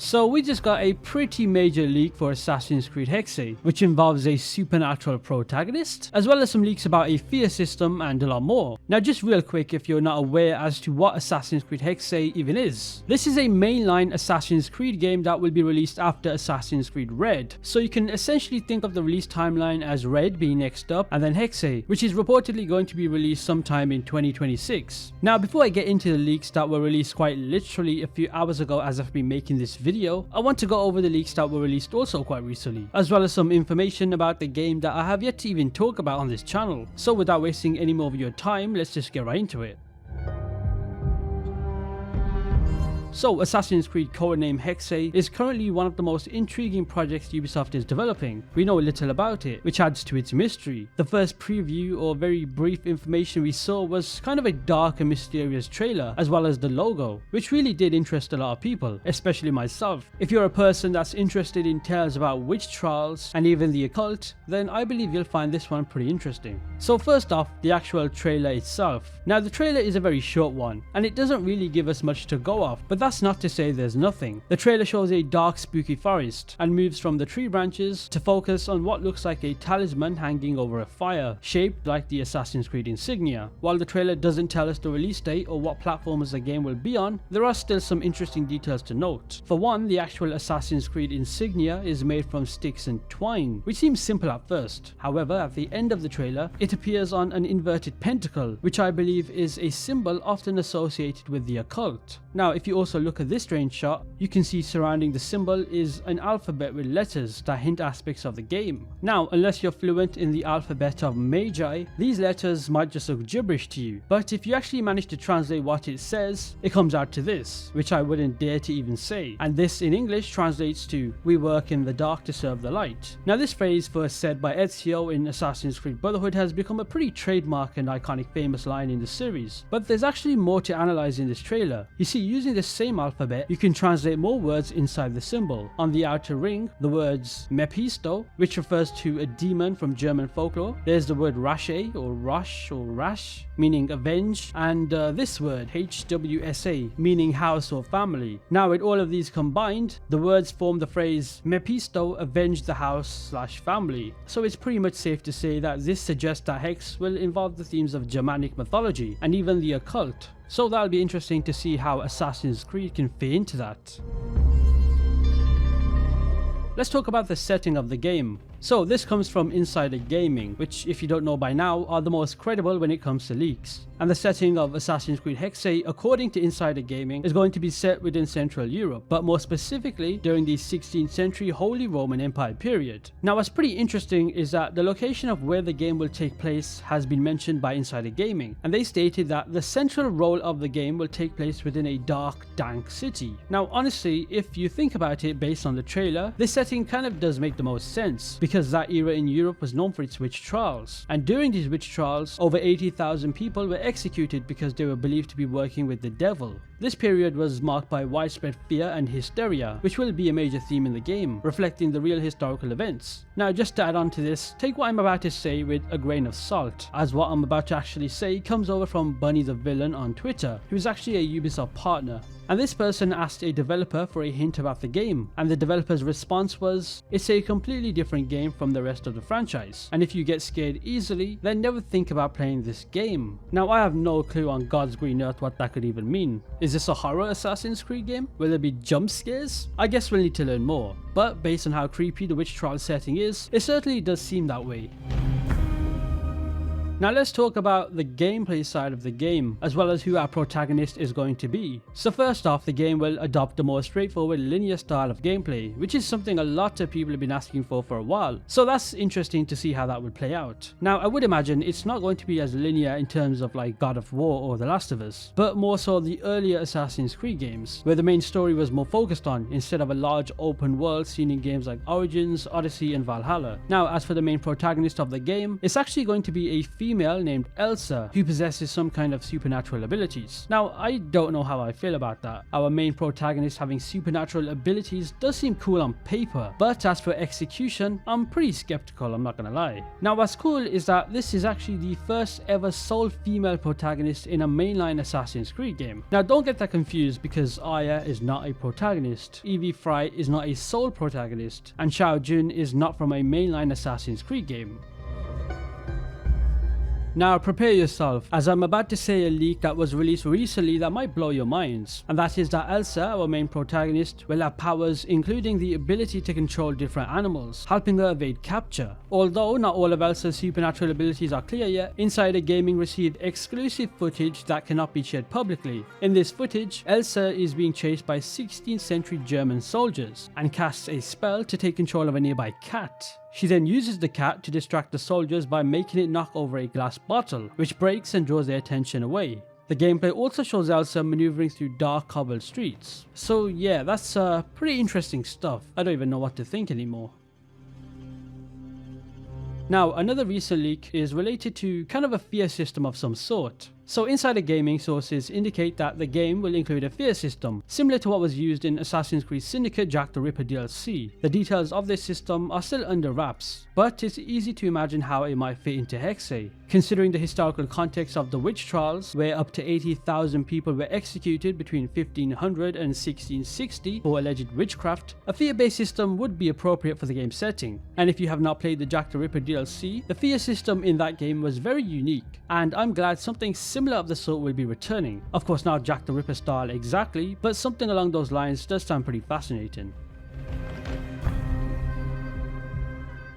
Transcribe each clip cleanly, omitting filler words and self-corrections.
So we just got a pretty major leak for Assassin's Creed Hexe, which involves a supernatural protagonist, as well as some leaks about a fear system and a lot more. Now just real quick, if you're not aware as to what Assassin's Creed Hexe even is. This is a mainline Assassin's Creed game that will be released after Assassin's Creed Red. So you can essentially think of the release timeline as Red being next up and then Hexe, which is reportedly going to be released sometime in 2026. Now before I get into the leaks that were released quite literally a few hours ago as I've been making this video, I want to go over the leaks that were released also quite recently, as well as some information about the game that I have yet to even talk about on this channel. So without wasting any more of your time, let's just get right into it. So Assassin's Creed codename Hexe is currently one of the most intriguing projects Ubisoft is developing. We know little about it, which adds to its mystery. The first preview or very brief information we saw was kind of a dark and mysterious trailer, as well as the logo, which really did interest a lot of people, especially myself. If you're a person that's interested in tales about witch trials and even the occult, then I believe you'll find this one pretty interesting. So first off, the actual trailer itself. Now the trailer is a very short one, and it doesn't really give us much to go off, but that's not to say there's nothing. The trailer shows a dark spooky forest and moves from the tree branches to focus on what looks like a talisman hanging over a fire, shaped like the Assassin's Creed insignia. While the trailer doesn't tell us the release date or what platforms the game will be on, there are still some interesting details to note. For one, the actual Assassin's Creed insignia is made from sticks and twine, which seems simple at first. However, at the end of the trailer, it appears on an inverted pentacle, which I believe is a symbol often associated with the occult. Now, if you also look at this strange shot, you can see surrounding the symbol is an alphabet with letters that hint aspects of the game. Now, unless you're fluent in the alphabet of Magi, these letters might just look gibberish to you, but if you actually manage to translate what it says, it comes out to this, which I wouldn't dare to even say, and this in English translates to, "We work in the dark to serve the light." Now this phrase, first said by Ezio in Assassin's Creed Brotherhood, has become a pretty trademark and iconic famous line in the series, but there's actually more to analyze in this trailer. You see, using the same alphabet, you can translate more words inside the symbol. On the outer ring, the words Mephisto, which refers to a demon from German folklore. There's the word Rashe or Rush or Rash, meaning avenge, and this word HWSA, meaning house or family. Now with all of these combined, the words form the phrase Mephisto avenge the house/family. So it's pretty much safe to say that this suggests that Hexe will involve the themes of Germanic mythology and even the occult. So that'll be interesting to see how Assassin's Creed can fit into that. Let's talk about the setting of the game. So this comes from Insider Gaming, which if you don't know by now are the most credible when it comes to leaks. And the setting of Assassin's Creed Hexe, according to Insider Gaming, is going to be set within Central Europe, but more specifically during the 16th century Holy Roman Empire period. Now what's pretty interesting is that the location of where the game will take place has been mentioned by Insider Gaming, and they stated that the central role of the game will take place within a dark, dank city. Now honestly, if you think about it based on the trailer, this setting kind of does make the most sense, because that era in Europe was known for its witch trials, and during these witch trials over 80,000 people were executed because they were believed to be working with the devil. This period was marked by widespread fear and hysteria, which will be a major theme in the game, reflecting the real historical events. Now just to add on to this, take what I'm about to say with a grain of salt, as what I'm about to actually say comes over from Bunny the Villain on Twitter, who is actually a Ubisoft partner. And this person asked a developer for a hint about the game, and the developer's response was, "It's a completely different game from the rest of the franchise, and if you get scared easily, then never think about playing this game." Now I have no clue on God's green earth what that could even mean. Is this a horror Assassin's Creed game? Will there be jump scares? I guess we'll need to learn more, but based on how creepy the witch trial setting is, it certainly does seem that way. Now let's talk about the gameplay side of the game, as well as who our protagonist is going to be. So first off, the game will adopt a more straightforward linear style of gameplay, which is something a lot of people have been asking for a while. So that's interesting to see how that would play out. Now I would imagine it's not going to be as linear in terms of like God of War or The Last of Us, but more so the earlier Assassin's Creed games, where the main story was more focused on, instead of a large open world seen in games like Origins, Odyssey and Valhalla. Now as for the main protagonist of the game, it's actually going to be a female female named Elsa who possesses some kind of supernatural abilities. Now, I don't know how I feel about that. Our main protagonist having supernatural abilities does seem cool on paper, but as for execution, I'm pretty skeptical, I'm not gonna lie. Now, what's cool is that this is actually the first ever sole female protagonist in a mainline Assassin's Creed game. Now, don't get that confused, because Aya is not a protagonist, Evie Frye is not a sole protagonist, and Xiao Jun is not from a mainline Assassin's Creed game. Now prepare yourself, as I'm about to say a leak that was released recently that might blow your minds, and that is that Elsa, our main protagonist, will have powers including the ability to control different animals, helping her evade capture. Although not all of Elsa's supernatural abilities are clear yet, Insider Gaming received exclusive footage that cannot be shared publicly. In this footage, Elsa is being chased by 16th century German soldiers and casts a spell to take control of a nearby cat. She then uses the cat to distract the soldiers by making it knock over a glass bottle, which breaks and draws their attention away. The gameplay also shows Elsa maneuvering through dark cobbled streets. So yeah, that's pretty interesting stuff. I don't even know what to think anymore. Now, another recent leak is related to kind of a fear system of some sort. So Insider Gaming sources indicate that the game will include a fear system, similar to what was used in Assassin's Creed Syndicate Jack the Ripper DLC. The details of this system are still under wraps, but it's easy to imagine how it might fit into Hexe. Considering the historical context of the witch trials, where up to 80,000 people were executed between 1500 and 1660 for alleged witchcraft, a fear-based system would be appropriate for the game setting. And if you have not played the Jack the Ripper DLC, the fear system in that game was very unique, and I'm glad something similar of the sort will be returning. Of course, not Jack the Ripper style exactly, but something along those lines does sound pretty fascinating.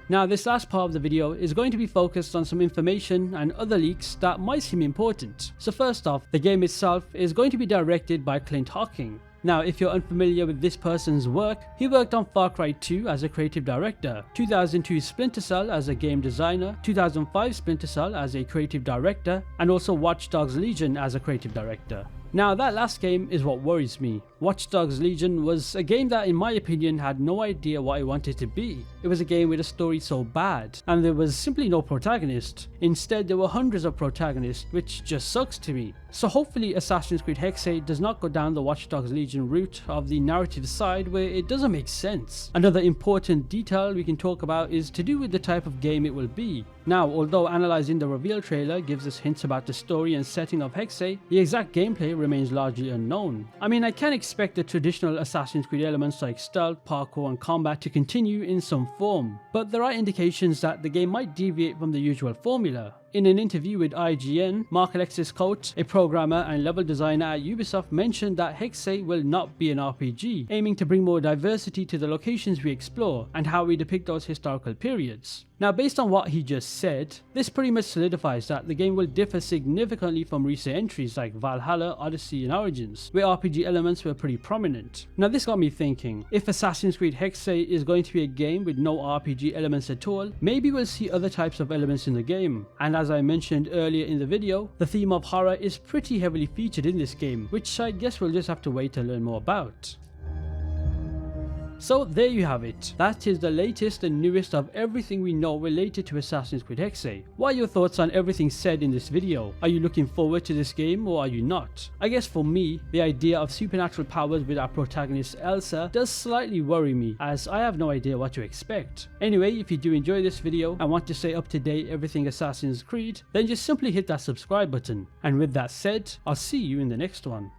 Now, this last part of the video is going to be focused on some information and other leaks that might seem important. So first off, the game itself is going to be directed by Clint Hocking. Now, if you're unfamiliar with this person's work, he worked on Far Cry 2 as a creative director, 2002 Splinter Cell as a game designer, 2005 Splinter Cell as a creative director, and also Watch Dogs Legion as a creative director. Now, that last game is what worries me. Watch Dogs Legion was a game that, in my opinion, had no idea what it wanted to be. It was a game with a story so bad, and there was simply no protagonist. Instead, there were hundreds of protagonists, which just sucks to me. So hopefully Assassin's Creed Hexe does not go down the Watch Dogs Legion route of the narrative side where it doesn't make sense. Another important detail we can talk about is to do with the type of game it will be. Now, although analysing the reveal trailer gives us hints about the story and setting of Hexe, the exact gameplay remains largely unknown. I mean, I can expect the traditional Assassin's Creed elements like stealth, parkour and combat to continue in some form, but there are indications that the game might deviate from the usual formula. In an interview with IGN, Mark Alexis Coates, a programmer and level designer at Ubisoft, mentioned that Hexe will not be an RPG, aiming to bring more diversity to the locations we explore and how we depict those historical periods. Now, based on what he just said, this pretty much solidifies that the game will differ significantly from recent entries like Valhalla, Odyssey and Origins, where RPG elements were pretty prominent. Now, this got me thinking, if Assassin's Creed Hexe is going to be a game with no RPG elements at all, maybe we'll see other types of elements in the game. And as I mentioned earlier in the video, the theme of horror is pretty heavily featured in this game, which I guess we'll just have to wait to learn more about. So there you have it. That is the latest and newest of everything we know related to Assassin's Creed Hexe. What are your thoughts on everything said in this video? Are you looking forward to this game or are you not? I guess for me, the idea of supernatural powers with our protagonist Elsa does slightly worry me, as I have no idea what to expect. Anyway, if you do enjoy this video and want to stay up to date everything Assassin's Creed, then just simply hit that subscribe button. And with that said, I'll see you in the next one.